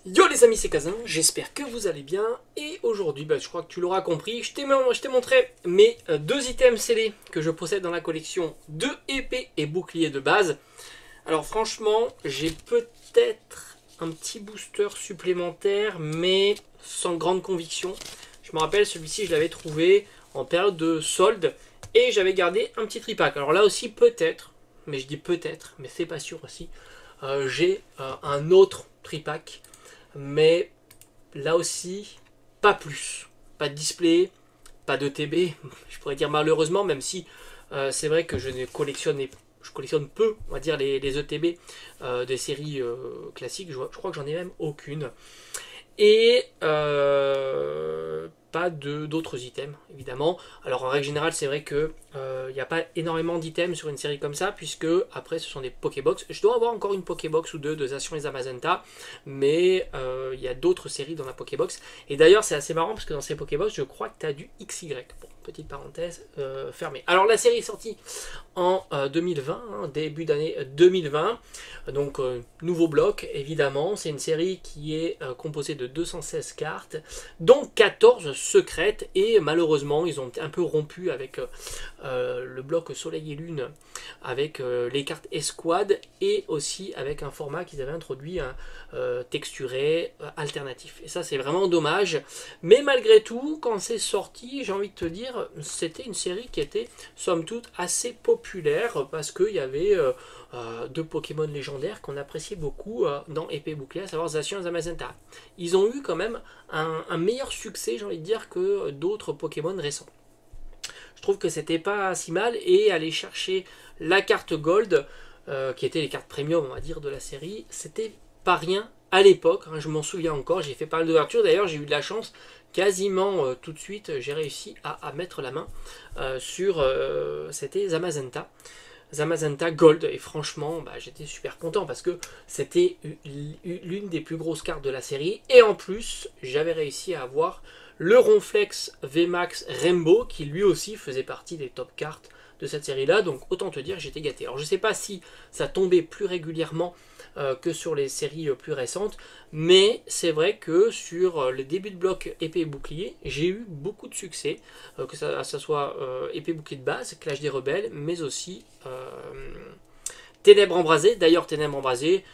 Yo les amis, c'est Kazan, j'espère que vous allez bien. Et aujourd'hui, je crois que tu l'auras compris, je t'ai montré mes deux items scellés que je possède dans la collection de épées et boucliers de base. Alors franchement, j'ai peut-être un petit booster supplémentaire, mais sans grande conviction. Je me rappelle, celui-ci, je l'avais trouvé en période de solde et j'avais gardé un petit tripack. Alors là aussi, peut-être, mais je dis peut-être, mais c'est pas sûr aussi, j'ai un autre tripack. Mais là aussi, pas plus. Pas de display, pas de TB, je pourrais dire malheureusement, même si c'est vrai que je collectionne peu, on va dire, les ETB des séries classiques. Je crois que j'en ai même aucune. Et pas d'autres items, évidemment. Alors en règle générale, c'est vrai que il n'y a pas énormément d'items sur une série comme ça, puisque après ce sont des Pokébox. Je dois avoir encore une Pokébox ou deux de Zacian et Zamazenta, mais il y a d'autres séries dans la Pokébox. Et d'ailleurs, c'est assez marrant, parce que dans ces Pokébox, je crois que tu as du XY. Bon, petite parenthèse fermée. Alors la série est sortie en 2020, hein, début d'année 2020. Donc nouveau bloc, évidemment. C'est une série qui est composée de 216 cartes, dont 14 secrètes. Et malheureusement, ils ont un peu rompu avec le bloc Soleil et Lune, avec les cartes Escouade, et aussi avec un format qu'ils avaient introduit, texturé, alternatif. Et ça, c'est vraiment dommage. Mais malgré tout, quand c'est sorti, j'ai envie de te dire, c'était une série qui était, somme toute, assez populaire, parce qu'il y avait deux Pokémon légendaires qu'on appréciait beaucoup dans Épée et Bouclier, à savoir Zacian et Zamazenta. Ils ont eu quand même un meilleur succès, j'ai envie de dire, que d'autres Pokémon récents. Je trouve que c'était pas si mal, et aller chercher la carte Gold, qui était les cartes premium, on va dire, de la série, c'était pas rien à l'époque, hein, je m'en souviens encore, j'ai fait pas mal d'ouvertures, d'ailleurs j'ai eu de la chance, quasiment tout de suite, j'ai réussi à mettre la main sur, c'était Zamazenta Gold, et franchement j'étais super content parce que c'était l'une des plus grosses cartes de la série, et en plus j'avais réussi à avoir le Ronflex VMAX Rainbow qui lui aussi faisait partie des top cartes de cette série là, donc autant te dire j'étais gâté. Alors je sais pas si ça tombait plus régulièrement que sur les séries plus récentes, mais c'est vrai que sur les débuts de bloc épée et bouclier, j'ai eu beaucoup de succès, que ça soit épée et bouclier de base, Clash des Rebelles, mais aussi Ténèbres embrasées. D'ailleurs, Ténèbres embrasées,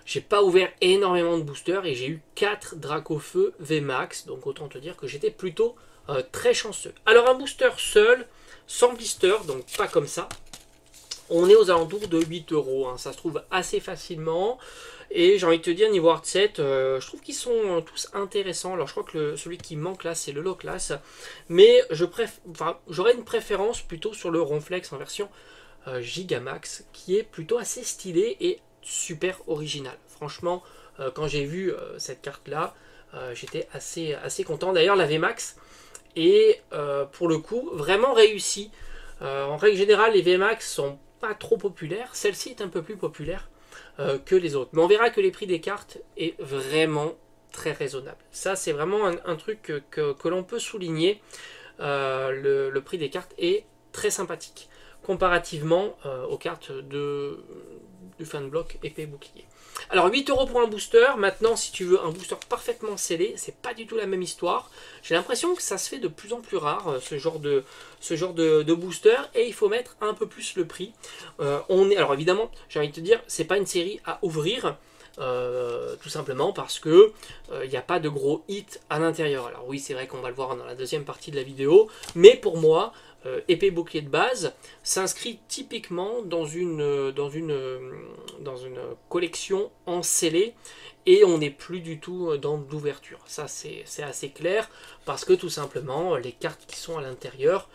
j'ai pas ouvert énormément de boosters et j'ai eu 4 Dracofeu VMAX, donc autant te dire que j'étais plutôt très chanceux. Alors un booster seul, sans blister, donc pas comme ça, on est aux alentours de 8 euros, hein. Ça se trouve assez facilement. Et j'ai envie de te dire, niveau Art 7, je trouve qu'ils sont tous intéressants. Alors je crois que celui qui manque là, c'est le Low Class. Mais j'aurais une préférence plutôt sur le Ronflex en version Gigamax, qui est plutôt assez stylé et super original. Franchement, quand j'ai vu cette carte là, j'étais assez content. D'ailleurs, la VMAX est pour le coup vraiment réussie. En règle générale, les VMAX sont pas trop populaires. Celle-ci est un peu plus populaire que les autres. Mais on verra que les prix des cartes est vraiment très raisonnable. Ça, c'est vraiment un truc que l'on peut souligner. Le prix des cartes est très sympathique comparativement aux cartes du fin de bloc épée bouclier. Alors 8 euros pour un booster. Maintenant, si tu veux un booster parfaitement scellé, c'est pas du tout la même histoire. J'ai l'impression que ça se fait de plus en plus rare, ce genre de booster, et il faut mettre un peu plus le prix. Alors évidemment, j'ai envie de te dire, c'est pas une série à ouvrir. Tout simplement parce que il n'y a pas de gros hits à l'intérieur. Alors oui, c'est vrai qu'on va le voir dans la deuxième partie de la vidéo, mais pour moi, épée bouclier de base s'inscrit typiquement dans une collection en scellé, et on n'est plus du tout dans l'ouverture. Ça, c'est assez clair, parce que tout simplement, les cartes qui sont à l'intérieur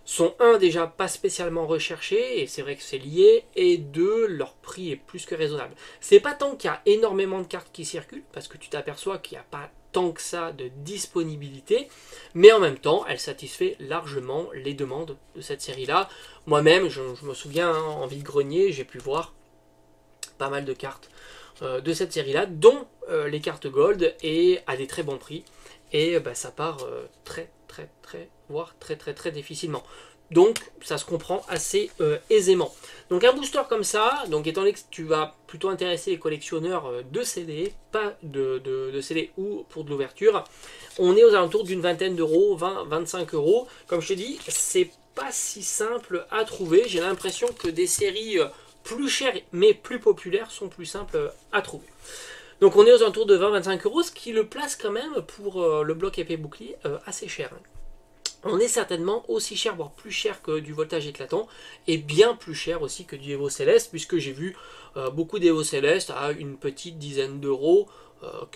sont déjà pas spécialement recherchés, et c'est vrai que c'est lié, et deux, leur prix est plus que raisonnable. C'est pas tant qu'il y a énormément de cartes qui circulent, parce que tu t'aperçois qu'il n'y a pas tant que ça de disponibilité, mais en même temps, elle satisfait largement les demandes de cette série-là. Moi-même, je me souviens, hein, en vide-grenier, j'ai pu voir pas mal de cartes de cette série-là, dont les cartes Gold, et à des très bons prix, et ça part voire très difficilement. Donc ça se comprend assez aisément. Donc un booster comme ça, donc étant donné que tu vas plutôt intéresser les collectionneurs de CD, pas de CD ou pour de l'ouverture, on est aux alentours d'une vingtaine d'euros, 20-25 euros. Comme je te dis, c'est pas si simple à trouver. J'ai l'impression que des séries plus chères mais plus populaires sont plus simples à trouver. Donc on est aux alentours de 20-25 euros, ce qui le place quand même pour le bloc épée bouclier assez cher. On est certainement aussi cher, voire plus cher que du voltage éclatant, et bien plus cher aussi que du Evo Céleste, puisque j'ai vu beaucoup d'Evo Céleste à une petite dizaine d'euros.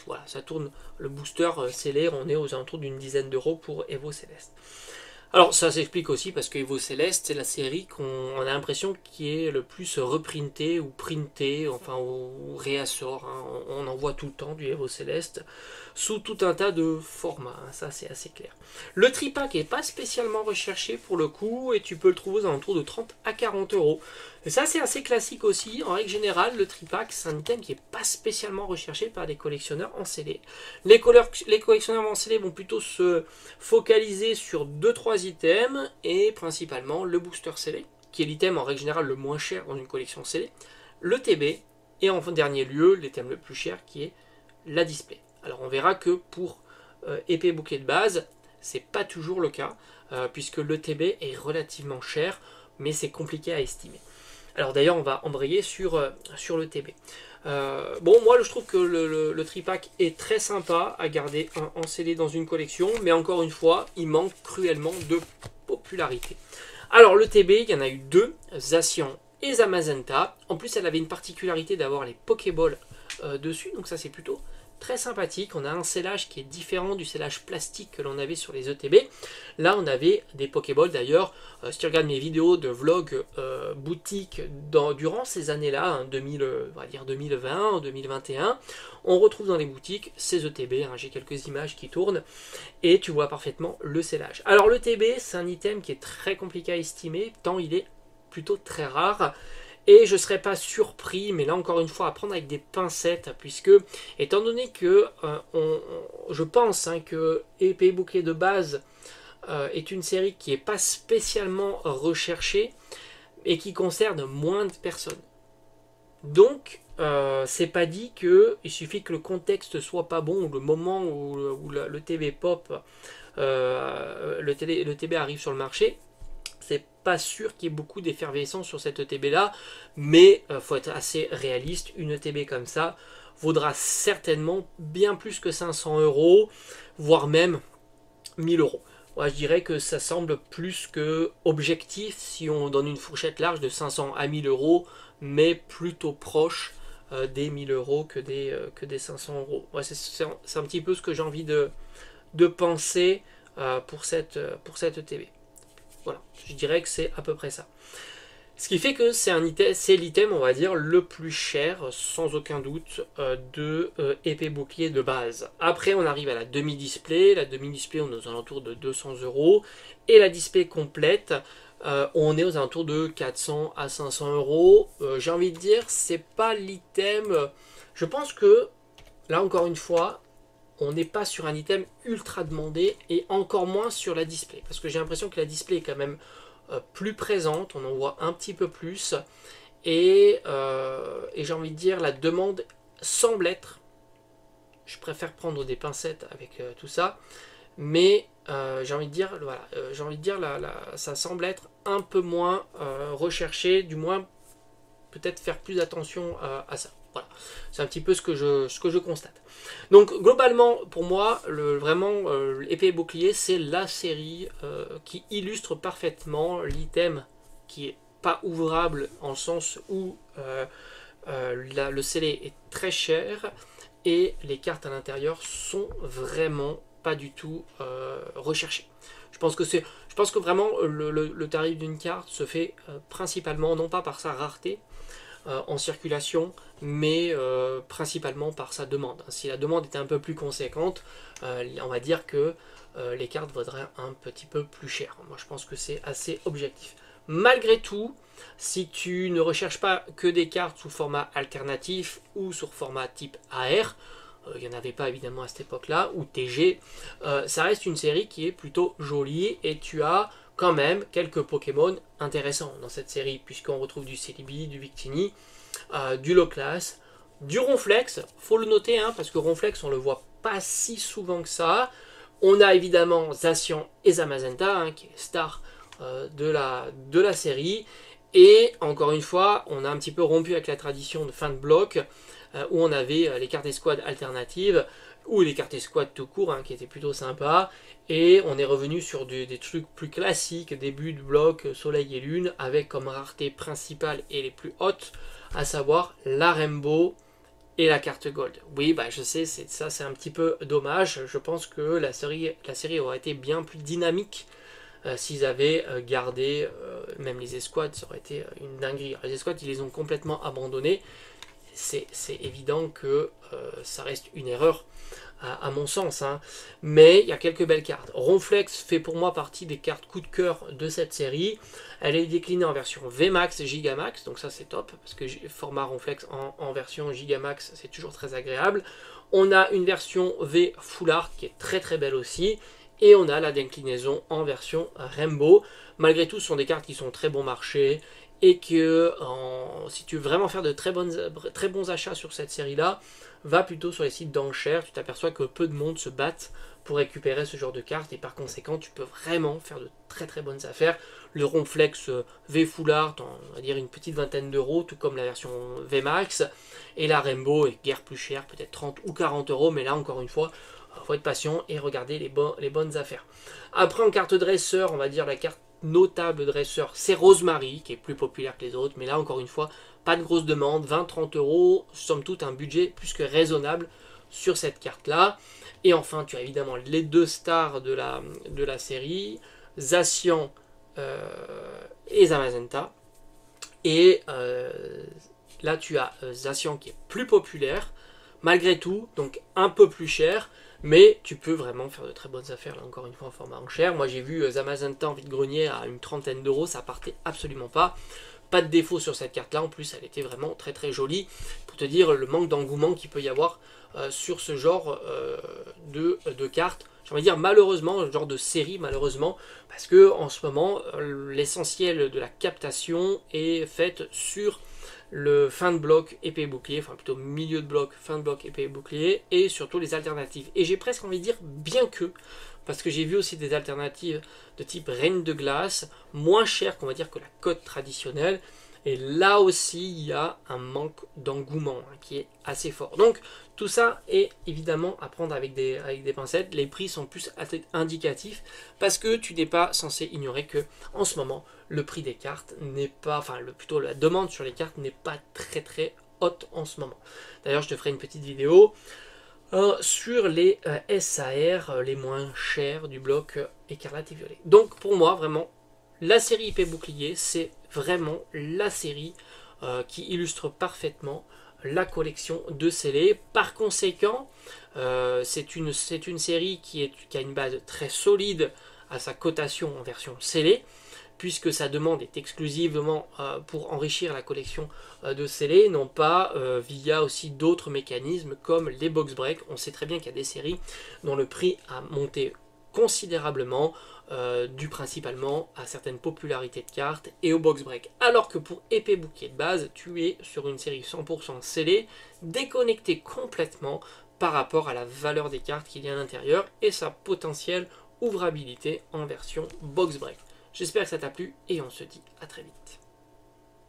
Voilà, ça tourne le booster scellé, on est aux alentours d'une dizaine d'euros pour Evo Céleste. Alors ça s'explique aussi parce que Evo Céleste, c'est la série qu'on a l'impression qui est le plus reprintée ou printée, enfin ou réassort. Hein. On en voit tout le temps du Evo Céleste sous tout un tas de formats, hein. Ça c'est assez clair. Le tripack n'est pas spécialement recherché pour le coup et tu peux le trouver aux alentours de 30 à 40 euros. Et ça c'est assez classique aussi. En règle générale, le tripack c'est un item qui n'est pas spécialement recherché par des collectionneurs en CD. Les collectionneurs en CD vont plutôt se focaliser sur 2-3 items et principalement le booster CD, qui est l'item en règle générale le moins cher dans une collection CD, le TB et en dernier lieu l'item le plus cher qui est la display. Alors on verra que pour épée bouclier de base, c'est pas toujours le cas, puisque le TB est relativement cher, mais c'est compliqué à estimer. Alors d'ailleurs on va embrayer sur le TB. Bon, moi je trouve que le tripack est très sympa à garder en CD dans une collection, mais encore une fois, il manque cruellement de popularité. Alors le TB, il y en a eu deux, Zacian et Zamazenta. En plus, elle avait une particularité d'avoir les Pokéballs dessus, donc ça c'est plutôt très sympathique. On a un scellage qui est différent du scellage plastique que l'on avait sur les ETB. Là, on avait des Pokéballs d'ailleurs. Si tu regardes mes vidéos de vlog boutique durant ces années-là, hein, on va dire 2020, 2021, on retrouve dans les boutiques ces ETB. Hein, j'ai quelques images qui tournent et tu vois parfaitement le scellage. Alors le TB, c'est un item qui est très compliqué à estimer tant il est plutôt très rare. Et je ne serais pas surpris, mais là encore une fois à prendre avec des pincettes, puisque étant donné que je pense que épée bouclier de base est une série qui n'est pas spécialement recherchée et qui concerne moins de personnes. Donc c'est pas dit qu'il suffit que le contexte soit pas bon ou le moment où le TB pop, le TB arrive sur le marché. C'est pas sûr qu'il y ait beaucoup d'effervescence sur cette ETB là, mais faut être assez réaliste. Une ETB comme ça vaudra certainement bien plus que 500 euros, voire même 1000 euros. Moi, je dirais que ça semble plus que objectif si on donne une fourchette large de 500 à 1000 euros, mais plutôt proche des 1000 euros que des 500 euros. Ouais, c'est un petit peu ce que j'ai envie de penser pour cette ETB. Voilà, je dirais que c'est à peu près ça. Ce qui fait que c'est l'item, on va dire, le plus cher, sans aucun doute, de épée bouclier de base. Après, on arrive à la demi-display. La demi-display, on est aux alentours de 200 euros. Et la display complète, on est aux alentours de 400 à 500 euros. J'ai envie de dire, c'est pas l'item. Je pense que, là encore une fois, on n'est pas sur un item ultra demandé et encore moins sur la display. Parce que j'ai l'impression que la display est quand même plus présente, on en voit un petit peu plus. Et j'ai envie de dire, la demande semble être, je préfère prendre des pincettes avec tout ça, mais j'ai envie de dire, voilà, ça semble être un peu moins recherché, du moins peut-être faire plus attention à ça. Voilà, c'est un petit peu ce que je constate. Donc globalement, pour moi, vraiment, épée et bouclier, c'est la série qui illustre parfaitement l'item qui est pas ouvrable en le sens où le scellé est très cher et les cartes à l'intérieur sont vraiment pas du tout recherchées. Je pense que vraiment le tarif d'une carte se fait principalement non pas par sa rareté en circulation, mais principalement par sa demande. Si la demande était un peu plus conséquente, on va dire que les cartes vaudraient un petit peu plus cher. Moi je pense que c'est assez objectif. Malgré tout, si tu ne recherches pas que des cartes sous format alternatif ou sur format type AR, il n'y en avait pas évidemment à cette époque-là, ou TG, ça reste une série qui est plutôt jolie, et tu as quand même quelques Pokémon intéressants dans cette série, puisqu'on retrouve du Celebi, du Victini, du Loclas, du Ronflex, faut le noter, hein, parce que Ronflex on le voit pas si souvent que ça. On a évidemment Zacian et Zamazenta, hein, qui est star de la série. Et encore une fois, on a un petit peu rompu avec la tradition de fin de bloc, où on avait les cartes escouades alternatives, ou les cartes escouades tout court, hein, qui étaient plutôt sympas. Et on est revenu sur des trucs plus classiques, début de bloc, soleil et lune, avec comme rareté principale et les plus hautes, à savoir la Rainbow et la carte Gold. Oui, bah je sais, ça c'est un petit peu dommage. Je pense que la série aurait été bien plus dynamique s'ils avaient gardé même les escouades, ça aurait été une dinguerie. Alors, les escouades, ils les ont complètement abandonnés. C'est évident que ça reste une erreur à mon sens, hein. Mais il y a quelques belles cartes. Ronflex fait pour moi partie des cartes coup de cœur de cette série. Elle est déclinée en version VMAX, Gigamax, donc ça c'est top, parce que format Ronflex en version Gigamax, c'est toujours très agréable. On a une version V Full Art qui est très très belle aussi, et on a la déclinaison en version Rainbow. Malgré tout, ce sont des cartes qui sont très bon marché, et que si tu veux vraiment faire de très bons achats sur cette série-là, va plutôt sur les sites d'enchères. Tu t'aperçois que peu de monde se battent pour récupérer ce genre de cartes, et par conséquent, tu peux vraiment faire de très très bonnes affaires. Le Ronflex V Full Art, on va dire une petite vingtaine d'euros, tout comme la version VMAX, et la Rainbow est guère plus chère, peut-être 30 ou 40 euros, mais là encore une fois, il faut être patient et regarder les bonnes affaires. Après, en carte dresseur, on va dire la carte notable dresseur, c'est Rosemary, qui est plus populaire que les autres, mais là encore une fois, pas de grosse demande, 20-30 euros, somme toute un budget plus que raisonnable sur cette carte-là. Et enfin, tu as évidemment les deux stars de la série, Zacian et Zamazenta. Et là, tu as Zacian qui est plus populaire, malgré tout, donc un peu plus cher, mais tu peux vraiment faire de très bonnes affaires, là encore une fois en format enchère. Moi j'ai vu Zamazenta en vide-grenier à une trentaine d'euros, ça partait absolument pas. Pas de défaut sur cette carte là, en plus elle était vraiment très très jolie, pour te dire le manque d'engouement qu'il peut y avoir sur ce genre de cartes. J'ai envie de dire malheureusement, genre de série malheureusement, parce que en ce moment l'essentiel de la captation est faite sur le fin de bloc épée bouclier, enfin plutôt milieu de bloc, fin de bloc épée bouclier, et surtout les alternatives. Et j'ai presque envie de dire bien que, parce que j'ai vu aussi des alternatives de type reine de glace, moins chères qu'on va dire que la cote traditionnelle, et là aussi il y a un manque d'engouement hein, qui est assez fort. Donc tout ça est évidemment à prendre avec des pincettes. Les prix sont plus indicatifs parce que tu n'es pas censé ignorer que en ce moment le prix des cartes n'est pas, enfin plutôt la demande sur les cartes n'est pas très très haute en ce moment. D'ailleurs je te ferai une petite vidéo sur les SAR les moins chers du bloc écarlate et violet. Donc pour moi vraiment la série épée bouclier c'est vraiment la série qui illustre parfaitement la collection de scellés. Par conséquent, c'est une série qui a une base très solide à sa cotation en version scellée, puisque sa demande est exclusivement pour enrichir la collection de scellés, non pas via aussi d'autres mécanismes comme les box break. On sait très bien qu'il y a des séries dont le prix a monté considérablement, dû principalement à certaines popularités de cartes et au box break. Alors que pour épée bouclier de base, tu es sur une série 100% scellée, déconnectée complètement par rapport à la valeur des cartes qu'il y a à l'intérieur et sa potentielle ouvrabilité en version box break. J'espère que ça t'a plu et on se dit à très vite.